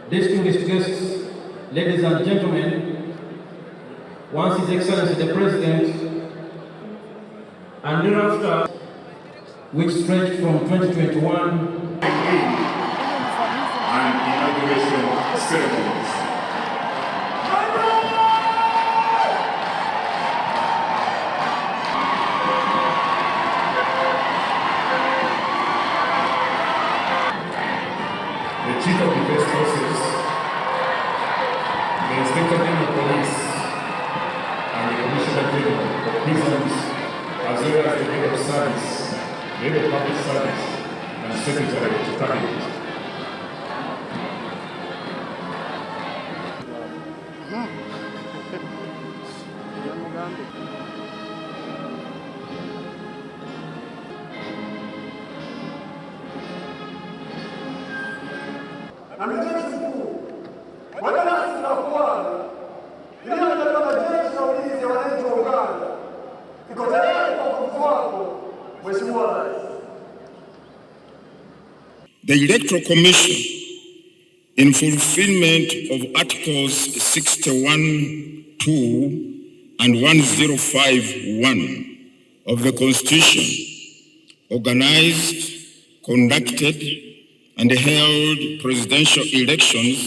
distinguished guests, ladies and gentlemen, once His Excellency the President, and thereafter, which stretched from 2021 and inauguration ceremonies. The Chief of Defense Forces, the Inspector General of Police, and the Commissioner General of Prisons, as well as the Head of Service, the Head of Public Service, and Secretary to Cabinet. Amiri jeshi mkuu, madaraka na kuana iliyotolewa na jeshi la ulinzi ya wananchi wa Uganda iko tayari kwa uamuzi wako, Mheshimiwa Rais. The Electoral Commission, in fulfillment of Articles 61(2) and 1051 of the Constitution, organized, conducted, and held presidential elections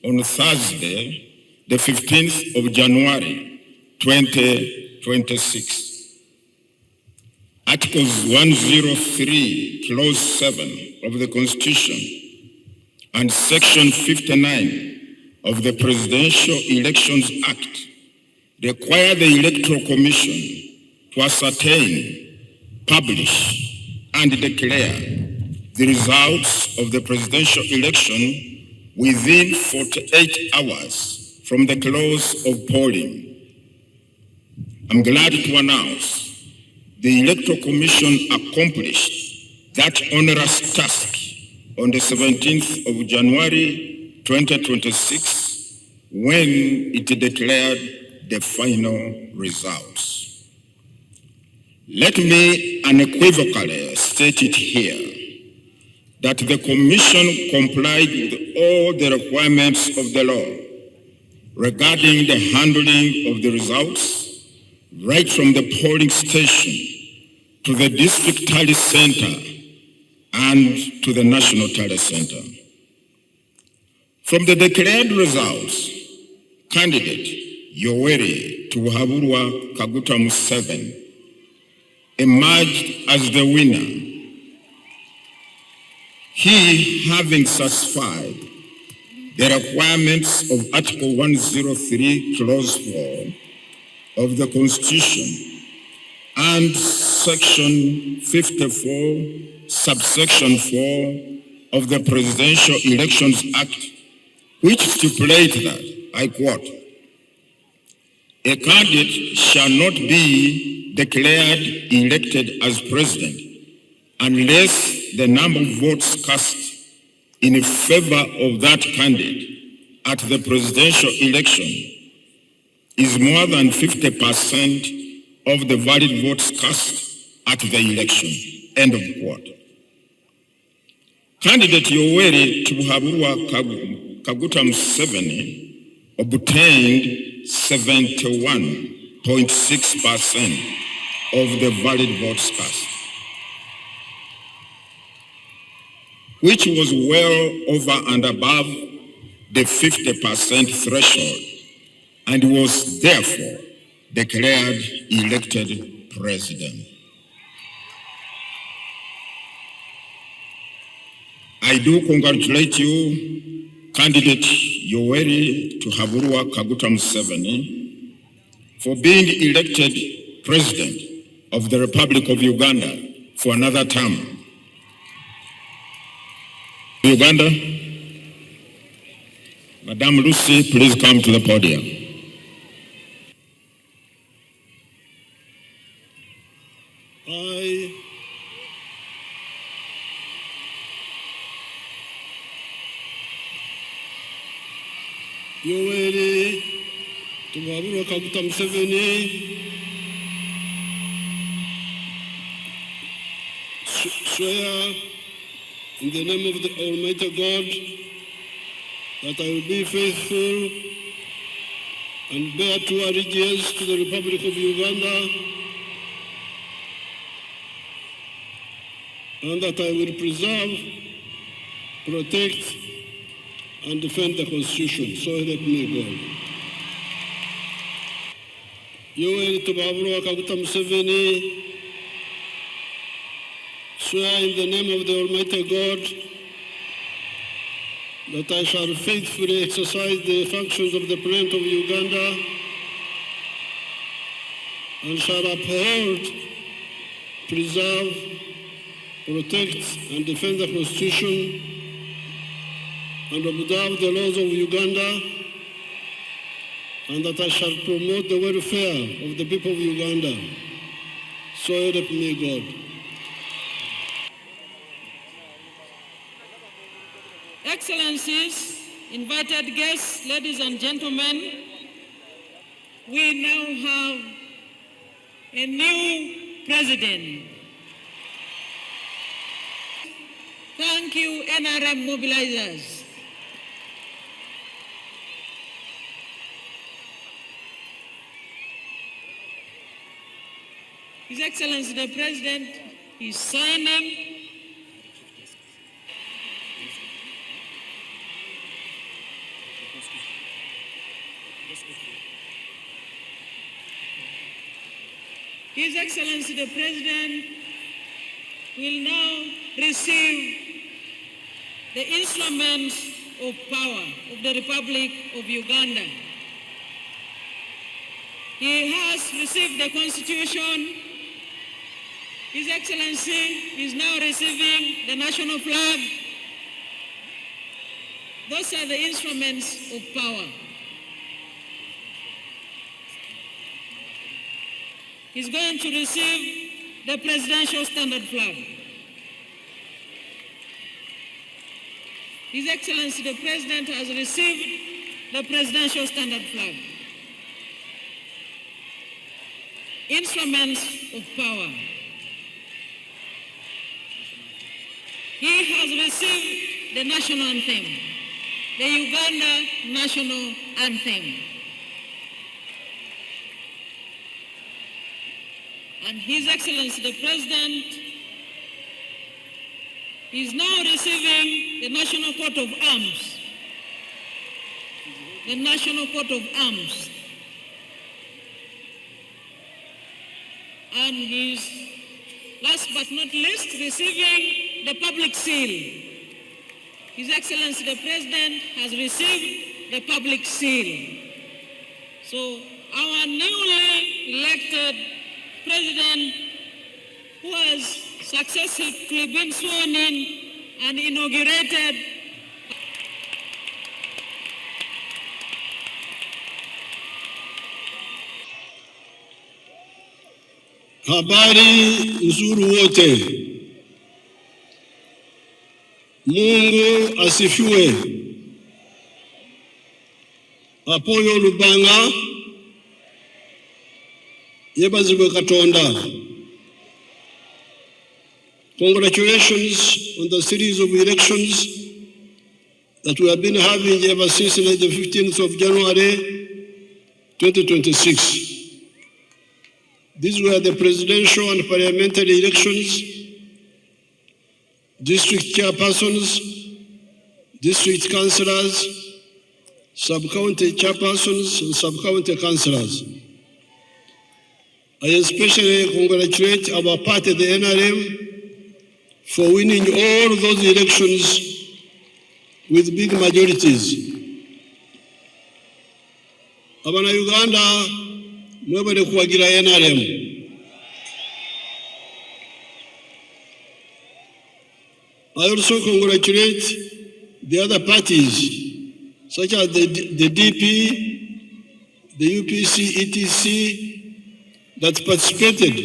on Thursday, the 15th of January, 2026. Articles 103, Clause 7 of the Constitution and Section 59 of the Presidential Elections Act require the Electoral Commission to ascertain, publish, and declare the results of the presidential election within 48 hours from the close of polling. I'm glad to announce the Electoral Commission accomplished that onerous task on the 17th of January 2026 when it declared the final results. Let me unequivocally state it here that the Commission complied with all the requirements of the law regarding the handling of the results, right from the polling station to the district tally center and to the national tally center. From the declared results, candidate Yoweri Kaguta Museveni emerged as the winner, he having satisfied the requirements of Article 103, Clause 4 of the Constitution and Section 54, Subsection 4 of the Presidential Elections Act, which stipulate that, I quote, a candidate shall not be declared elected as president unless the number of votes cast in favor of that candidate at the presidential election is more than 50% of the valid votes cast at the election. End of quote. Candidate Yoweri Kaguta Museveni obtained 71.6% of the valid votes cast, which was well over and above the 50% threshold, and was therefore declared elected president. I do congratulate you, candidate Yoweri Kaguta Museveni, for being elected president of the Republic of Uganda for another term. Uganda, Madam Lucy, please come to the podium. I, Yoweri Kaguta Museveni, swear in the name of the Almighty God that I will be faithful and bear true allegiance to the Republic of Uganda, and that I will preserve, protect, and defend the Constitution. So help me God. Yoweri Kaguta Museveni, swear in the name of the Almighty God that I shall faithfully exercise the functions of the President of Uganda and shall uphold, preserve, protect, and defend the Constitution and observe the laws of Uganda, and that I shall promote the welfare of the people of Uganda. So help me God. Excellencies, invited guests, ladies and gentlemen, we now have a new president. Thank you, NRM mobilizers. His Excellency the President is signing His Excellency the President will now receive the instruments of power of the Republic of Uganda. He has received the Constitution. His Excellency is now receiving the national flag. Those are the instruments of power. He's going to receive the presidential standard flag. His Excellency the President has received the presidential standard flag. Instruments of power. He has received the national anthem, the Uganda national anthem. And His Excellency the President is now receiving the National Coat of Arms. The National Coat of Arms. And he's, last but not least, receiving the public seal. His Excellency the President has received the public seal. So our newly elected President, who has successfully been sworn in and inaugurated, habari nzuri wote. Mungu asifiwe. Apoyo lubanga yebazibwe Katonda. Congratulations on the series of elections that we have been having ever since the 15th of January 2026. These were the presidential and parliamentary elections, district chairpersons, district councillors, sub-county chairpersons, and sub-county councillors. I especially congratulate our party, the NRM, for winning all those elections with big majorities. Abana Uganda, mwebale kuwagira NRM. I also congratulate the other parties, such as the DP, the UPC, etc., that participated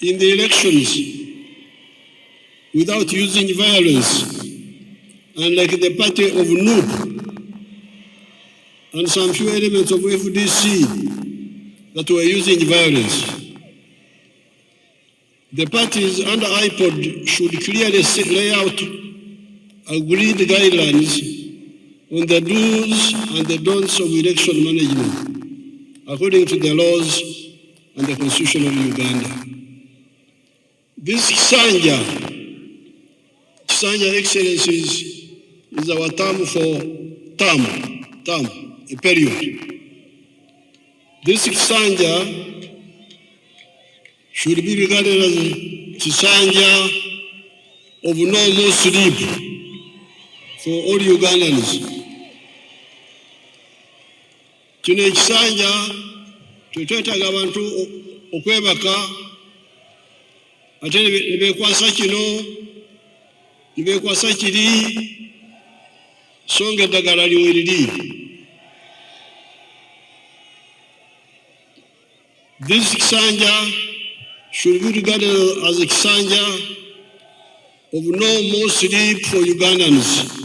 in the elections without using violence, unlike the party of NUP and some few elements of FDC that were using violence. The parties under IPOD should clearly lay out agreed guidelines on the do's and the don'ts of election management, according to the laws and the Constitution of Uganda. This Kisanja Excellencies, is our term for a period. This Kisanja should be regarded as a Kisanja of no more sleep for all Ugandans. Kino ekisanja twetwetaaga abantu okwebaka ate nibekwasa kino nibekwasa kiri so nga eddagala liweriri. This kisanja should be regarded as a kisanja of no more sleep for Ugandans.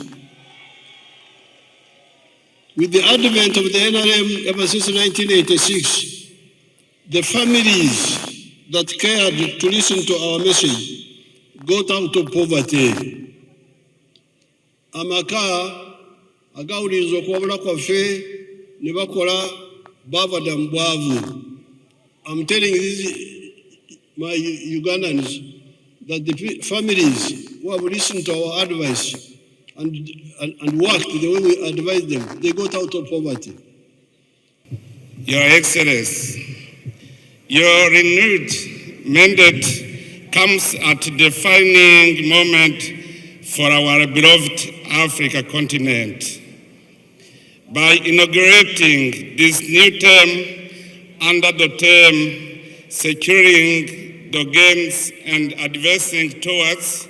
With the advent of the NRM ever since 1986, the families that cared to listen to our message got out of poverty. Amaka agawuliriza okwabula kwaffe ne bakola bavada mu bwavu. I'm telling my Ugandans that the families who have listened to our advice and worked the way we advised them, they got out of poverty. Your Excellency, your renewed mandate comes at a defining moment for our beloved Africa continent. By inaugurating this new term under the term Securing the Gains and Advancing Towards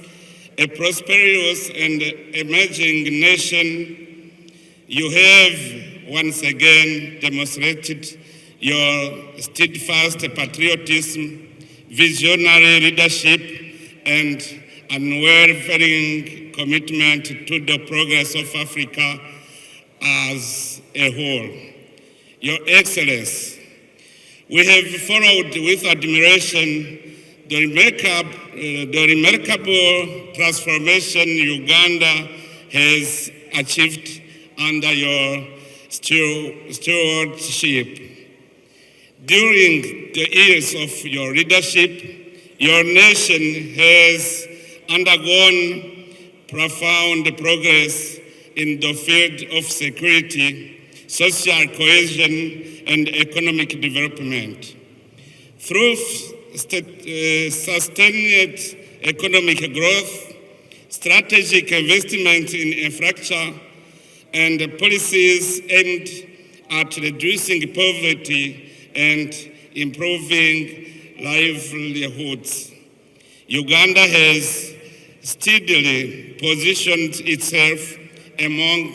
a Prosperous and Emerging Nation, you have once again demonstrated your steadfast patriotism, visionary leadership, and unwavering commitment to the progress of Africa as a whole. Your Excellency, we have followed with admiration the remarkable transformation Uganda has achieved under your stewardship. During the years of your leadership, your nation has undergone profound progress in the field of security, social cohesion, and economic development. Through sustained economic growth, strategic investment in infrastructure, and policies aimed at reducing poverty and improving livelihoods, Uganda has steadily positioned itself among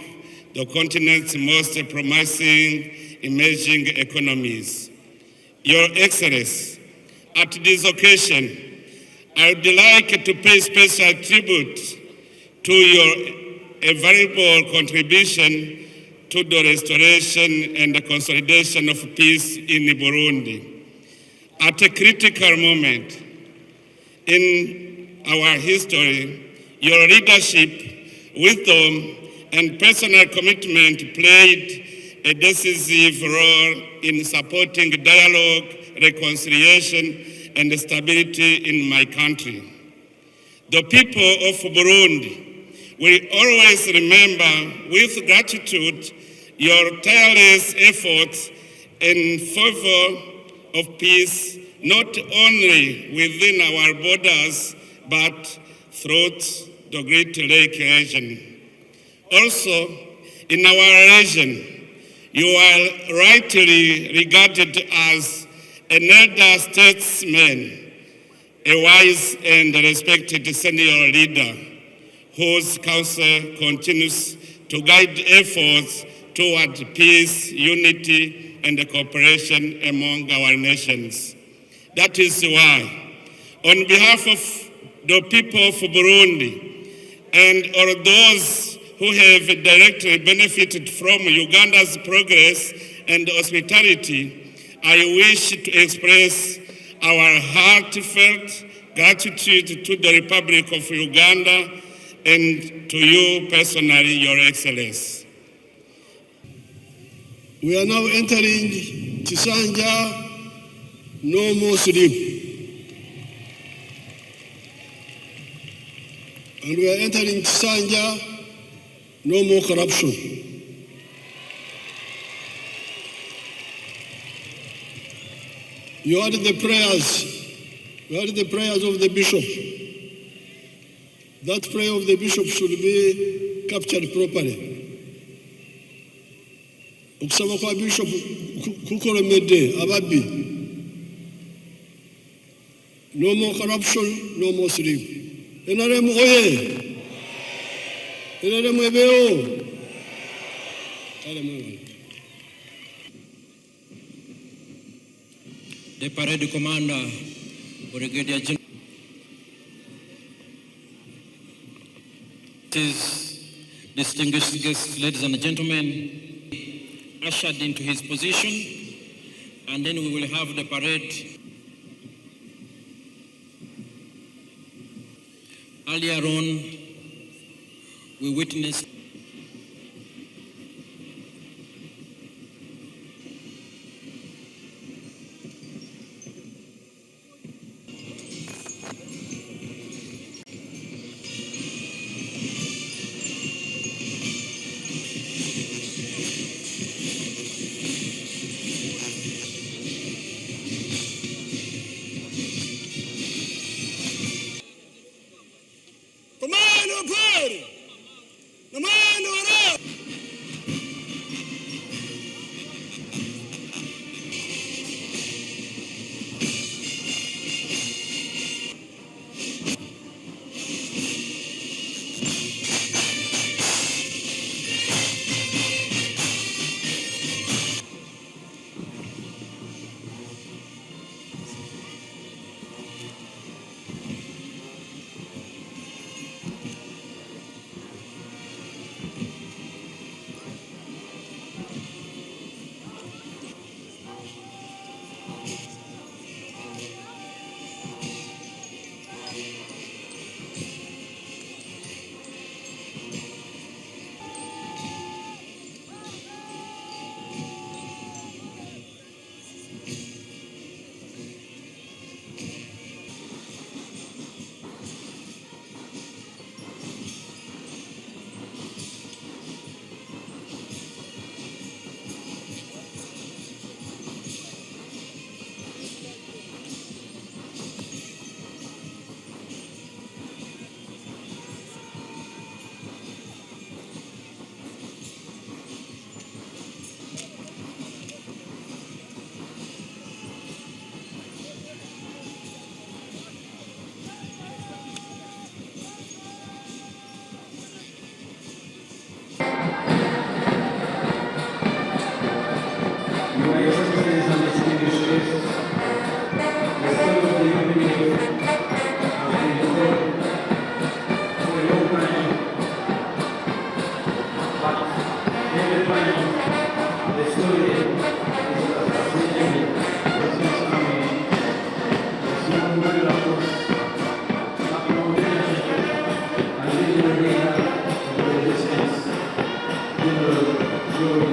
the continent's most promising emerging economies. Your Excellency, at this occasion, I would like to pay special tribute to your invaluable contribution to the restoration and the consolidation of peace in Burundi. At a critical moment in our history, your leadership, wisdom, and personal commitment played a decisive role in supporting dialogue, reconciliation, and stability in my country. The people of Burundi will always remember with gratitude your tireless efforts in favor of peace, not only within our borders, but throughout the Great Lake region. Also, in our region, you are rightly regarded as an elder statesman, a wise and respected senior leader whose counsel continues to guide efforts toward peace, unity, and cooperation among our nations. That is why, on behalf of the people of Burundi and all those who have directly benefited from Uganda's progress and hospitality, I wish to express our heartfelt gratitude to the Republic of Uganda and to you personally, Your Excellency. We are now entering Chisanja, no more sleep. And we are entering Chisanja, no more corruption. You heard the prayers. You heard the prayers of the bishop. That prayer of the bishop should be captured properly. Okusaba kwa bishop kukolemedde ababbi. No more corruption, no more sleep. NRM oye! NRM ebeo! The parade commander, Brigadier General, distinguished guests, ladies and gentlemen, ushered into his position, and then we will have the parade. Earlier on, we witnessed General